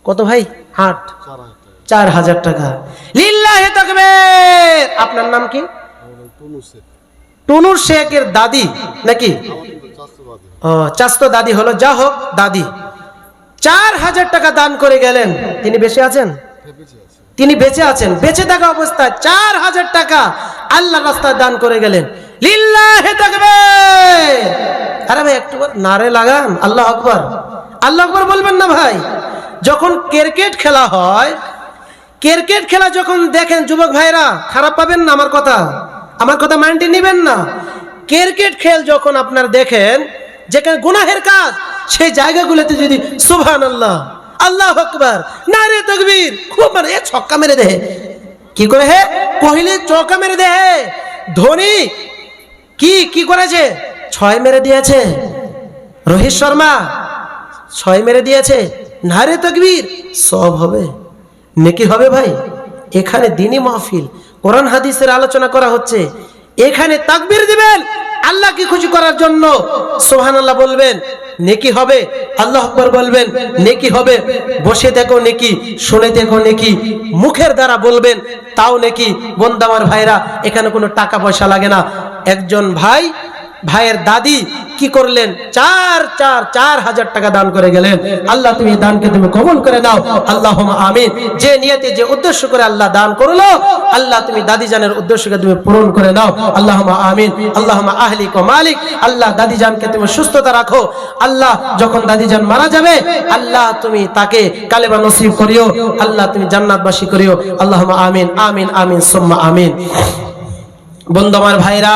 কত ভাই? 4,000 টাকা। লিল্লাহি তাকবীর। আপনার নাম কি? টুনুর শেখের দাদি নাকি? চাচতো দাদি হলো, যা হোক দাদি 4,000 টাকা দান করে গেলেন। তিনি বেঁচে আছেন? তিনি বেঁচে আছেন। বেঁচে থাকা অবস্থায় 4,000 টাকা আল্লাহর রাস্তায় দান করে গেলেন। লিল্লাহি তাকবীর। আরে ভাই একটু নারে লাগান, আল্লাহু আকবার। আল্লাহু আকবার বলবেন না ভাই? যখন ক্রিকেট খেলা হয়, ক্রিকেট খেলা যখন দেখেন যুবক ভাইরা, খারাপ পাবেন না আমার কথা মাইন্ডে নেবেন না। ক্রিকেট খেল যখন আপনারা দেখেন যেখানে গুনাহের কাজ, সেই জায়গাগুলোতে যদি সুবহানাল্লাহ, আল্লাহু আকবার, নারে তাকবীর, খুব মানে ছক্কা মেরে দেয়। কি করে? হে কোহলি চৌকা মেরে দেয়। ধোনি কি করেছে? 6 মেরে দিয়েছে। রোহিত শর্মা 6 মেরে দিয়েছে। নারে তাকবীর, সব হবে, নেকি হবে ভাই। এখানে দ্বীনি মাহফিল, কোরআন হাদিসের আলোচনা করা হচ্ছে। এখানে তাকবীর দিবেন আল্লাহকে খুশি করার জন্য, সুবহানাল্লাহ বলবেন, নেকি হবে। আল্লাহু আকবার বলবেন, নেকি হবে। বসে দেখো নেকি, শুনে দেখো নেকি, মুখের দ্বারা বলবেন তাও নেকি। বন্ধু আমার ভাইরা, এখানে কোনো টাকা পয়সা লাগে না। একজন ভাইয়ের দাদি কি করলেন? 4,000 টাকা দান করে গেলেন। আল্লাহ তুমি দানকে তুমি কবুল করে নাও, আল্লাহুম্মা আমিন। যে নিয়তে যে উদ্দেশ্য করে আল্লাহ দান করলো, আল্লাহ তুমি দাদি জানের উদ্দেশ্যকে তুমি পূরণ করে নাও, আল্লাহুম্মা আমিন। আল্লাহুম্মা আহলিক ওয়া মালিক। আল্লাহ দাদি জানকে তুমি সুস্থতা রাখো। আল্লাহ যখন দাদি জান মারা যাবে, আল্লাহ তুমি তাকে কালেমা নসিব করিও, আল্লাহ তুমি জান্নাতবাসী করিও, আল্লাহুম্মা আমিন আমিন আমিন সুম্মা আমিন। বন্ধু আমার ভাইরা,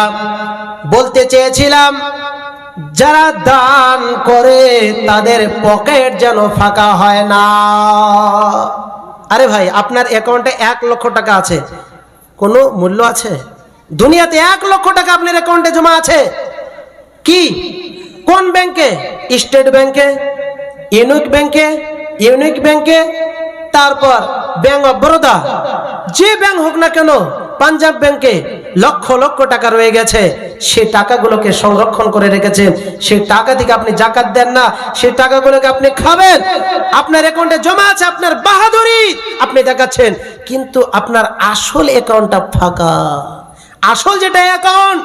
বলতে চেয়েছিলাম যারা দান করে তাদের পকেট যেন ফাঁকা হয় না। আরে ভাই, আপনার অ্যাকাউন্টে 1 লক্ষ টাকা আছে, কোনো মূল্য আছে? দুনিয়াতে 1 লক্ষ টাকা আপনার অ্যাকাউন্টে জমা আছে। কি কোন ব্যাংকে? স্টেট ব্যাংকে, ইউনিক ব্যাংকে, তারপর ব্যাংক অফ বরোদা, যে ব্যাংক হোক না কেন, পাঞ্জাব ব্যাংকে লক্ষ লক্ষ টাকা রয়ে গেছে। সেই টাকাগুলোকে সংরক্ষণ করে রেখেছেন। সেই টাকা থেকে আপনি যাকাত দেন না, সেই টাকাগুলোকে আপনি খাবেন। আপনার অ্যাকাউন্টে জমা আছে, আপনার বাহাদুরি আপনি দেখাচ্ছেন, কিন্তু আপনার আসল অ্যাকাউন্টটা ফাঁকা। আসল যেটা অ্যাকাউন্ট,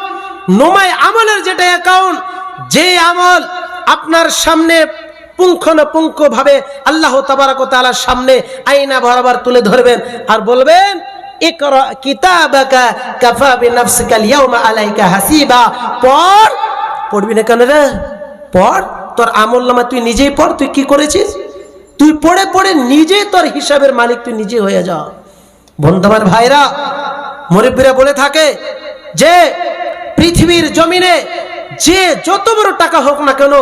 নোমাই আমলের যেটা অ্যাকাউন্ট, যে আমল আপনার সামনে পুঙ্খানুপুঙ্খ ভাবে আল্লাহ তাবারক ওয়া তাআলার সামনে আয়না বরাবর তুলে ধরবেন আর বলবেন, ইকরা কিতাবাকা কাফা বিনাফসিকা আল-ইয়াওমা আলাইকা হাসিবা। পড়বি না কেন রে? পড়, তোর আমলনামা তুই নিজেই পড়। তুই কি করেছিস? তুই পড়ে পড়ে নিজে তোর হিসাবের মালিক তুই নিজে হয়ে যা। বন্ধু আমার ভাইরা, মুরব্বিরা বলে থাকে যে পৃথিবীর জমিনে যে যত বড় টাকা হোক না কেন,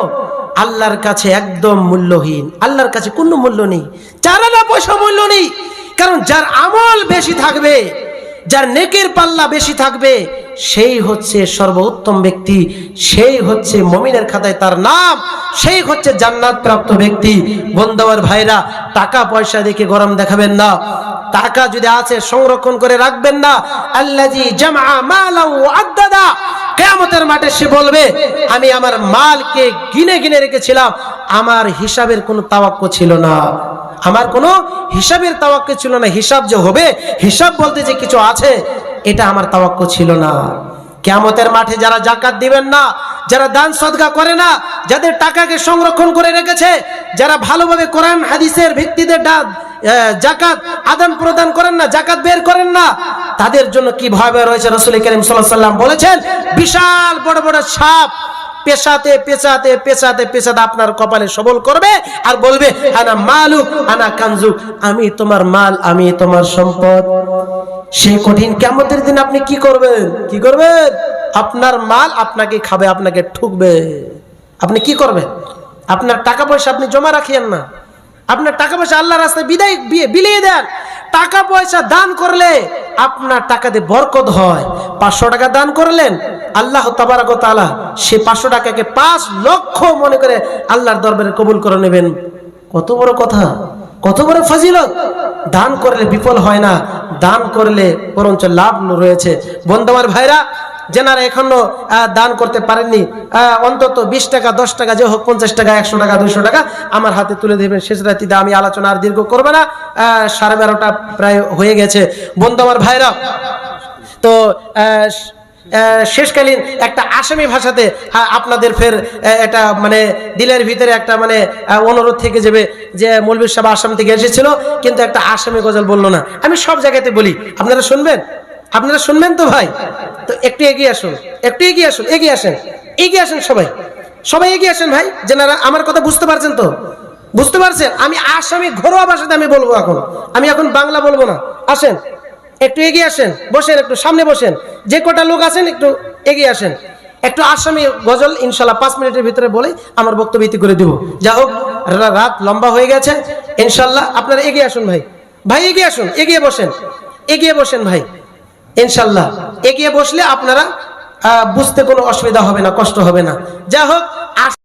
আল্লাহর কাছে একদম মূল্যহীন। আল্লাহর কাছে কোনো মূল্য নেই, 4 আনা পয়সা মূল্য নেই। কারণ যার আমল বেশি থাকবে, যার নেকের পাল্লা বেশি থাকবে, সেই হচ্ছে সর্বোত্তম ব্যক্তি, সেই হচ্ছে মুমিনের খাতায় তার নাম, সেই হচ্ছে জান্নাত প্রাপ্ত ব্যক্তি। বন্ধু আর ভাইরা, টাকা পয়সা দেখে গরম দেখাবেন না। টাকা যদি আছে সংরক্ষণ করে রাখবেন না। আল্লাযী জামআ মালাহু ওয়া আদ্দাদা, কিয়ামতের মাঠে সে বলবে, আমি আমার মালকে গিনে গিনে রেখেছিলাম, আমার হিসাবের কোনো তাওয়াক্কুল ছিল না, আমার কোনো হিসাবের তাওয়াক্কুল ছিল না। হিসাব যে হবে, হিসাব বলতে যে কিছু আছে, এটা আমার তাওয়াক্কুল ছিল না। কিয়ামতের মাঠে যারা যাকাত দিবেন না, যারা দান সদকা করে না, যাদের টাকাকে সংরক্ষণ করে রেখেছে, যারা ভালোভাবে কোরআন হাদিসের ভিত্তিতে যাকাত আদান প্রদান করেন না, যাকাত বের করেন না, তাদের জন্য কি ভয়াবহ রয়েছে। রাসূল করিম সাল্লাল্লাহু আলাইহি ওয়াসাল্লাম বলেছেন, বিশাল বড় বড় সাপ পেশাতে পেশাতে পেশাতে পেশাতে আপনার কপালে সবল করবে আর বলবে, আনা মালুক আনা কানজুক, আমি তোমার মাল, আমি তোমার সম্পদ। সেই কঠিন কিয়ামতের দিন আপনি কি করবেন? আপনার মাল আপনাকে খাবে, আপনাকে ঠুকবে। আপনি কি করবেন? আপনার টাকা পয়সা আপনি জমা রাখিয়েন না। আপনার টাকা পয়সা আল্লাহর রাস্তায় বিলিয়ে দেন। টাকা পয়সা দান করলে আপনার টাকাতে বরকত হয়। 500 টাকা দান করলেন, আল্লাহ তাবারক ওয়া তাআলা সে 500 টাকাকে 5 লক্ষ মনে করে আল্লাহর দরবারে কবুল করে নেবেন। কত বড় কথা, কত বড় ফজিলত! দান করলে বিফল হয় না, দান করলে বরঞ্চ লাভ রয়েছে। বন্ধু আমার ভাইরা, যেনারা এখনো দান করতে পারেননি, অন্তত 20 টাকা 10 টাকা যে হোক, 50 টাকা 100 টাকা 200 টাকা আমার হাতে তুলে দেবেন। শেষ রাতিতে আমি আলোচনা আর দীর্ঘ করবো না, 12:30 প্রায় হয়ে গেছে। বন্ধু আমার ভাইরা, তো শেষকালীন একটা আসামি ভাষাতে আপনাদের ফের এটা মানে দিলের ভিতরে একটা মানে অনুরোধ থেকে যাবে যে মৌলভী সাহেব আসাম থেকে এসেছিল কিন্তু একটা আসামি গজল বললো না। আমি সব জায়গাতে বলি, আপনারা শুনবেন? আপনারা শুনবেন তো ভাই? তো একটু এগিয়ে আসুন, একটু এগিয়ে আসুন, এগিয়ে আসেন, এগিয়ে আসেন সবাই, সবাই এগিয়ে আসেন ভাই। যেনারা আমার কথা বুঝতে পারছেন তো? বুঝতে পারছেন? আমি আসামি ঘরোয়া ভাষাতে আমি বলবো, আমি এখন বাংলা বলবো না। আসেন, একটু এগিয়ে আসেন, বসেন, একটু সামনে বসেন, যে কটা লোক আছেন একটু এগিয়ে আসেন। একটু আসামি গজল ইনশাল্লাহ 5 মিনিটের ভিতরে বলে আমার বক্তব্য ইতি করে দিব। যা হোক, রাত লম্বা হয়ে গেছে, ইনশাল্লাহ আপনারা এগিয়ে আসুন ভাই, ভাই এগিয়ে আসুন, এগিয়ে বসেন, এগিয়ে বসেন ভাই। ইনশাল্লাহ এগিয়ে বসলে আপনারা বুঝতে কোনো অসুবিধা হবে না, কষ্ট হবে না। যা হোক।